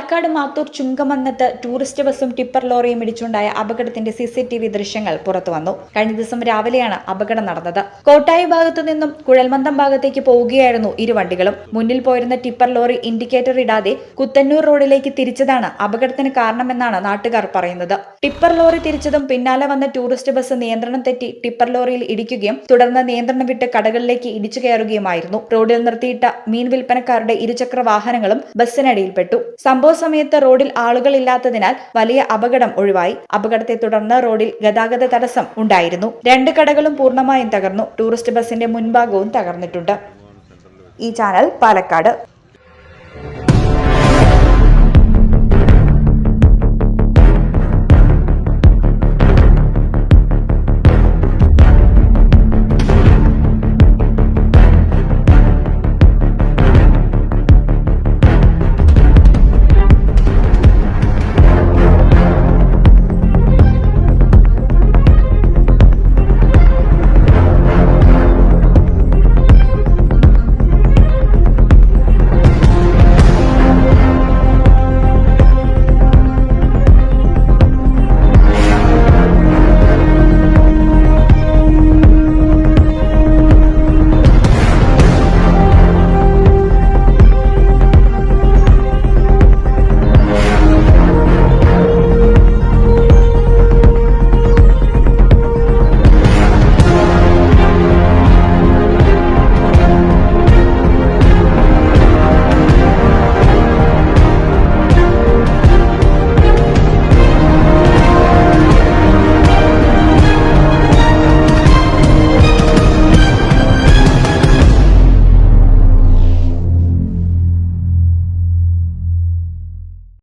Palakkad Mathur ചുങ്കമന്നത്ത് tourist ബസും tipper ലോറിയും ഇടിച്ചുണ്ടായ അപകടത്തിന്റെ CCTV ദൃശ്യങ്ങൾ പുറത്തുവന്നു. കഴിഞ്ഞ ദിവസം രാവിലെയാണ് അപകടം നടന്നത്. കോട്ടായി ഭാഗത്തു നിന്നും കുഴൽമന്ദം ഭാഗത്തേക്ക് പോവുകയായിരുന്നു ഇരുവണ്ടികളും. മുന്നിൽ പോയിരുന്ന ടിപ്പർ ലോറി ഇൻഡിക്കേറ്റർ ഇടാതെ കുത്തന്നൂർ റോഡിലേക്ക് തിരിച്ചതാണ് അപകടത്തിന് കാരണമെന്നാണ് നാട്ടുകാർ പറയുന്നത്. ടിപ്പർ ലോറി തിരിച്ചതും പിന്നാലെ വന്ന ടൂറിസ്റ്റ് ബസ് നിയന്ത്രണം തെറ്റി ടിപ്പർ ലോറിയിൽ ഇടിക്കുകയും തുടർന്ന് നിയന്ത്രണം വിട്ട് കടകളിലേക്ക് ഇടിച്ചു കയറുകയുമായിരുന്നു. റോഡിൽ നിർത്തിയിട്ട മീൻ വിൽപ്പനക്കാരുടെ ഇരുചക്ര വാഹനങ്ങളും ബസ്സിനടിയിൽപ്പെട്ടു. സംഭവ സമയത്ത് റോഡിൽ ആളുകളില്ലാത്തതിനാൽ വലിയ അപകടം ഒഴിവായി. അപകടത്തെ തുടർന്ന് റോഡിൽ ഗതാഗത തടസ്സം ഉണ്ടായിരുന്നു. 2 കടകളും പൂർണ്ണമായും തകർന്നു. ടൂറിസ്റ്റ് ബസിന്റെ മുൻഭാഗവും തകർന്നിട്ടുണ്ട്. ഈ ചാനൽ പാലക്കാട്.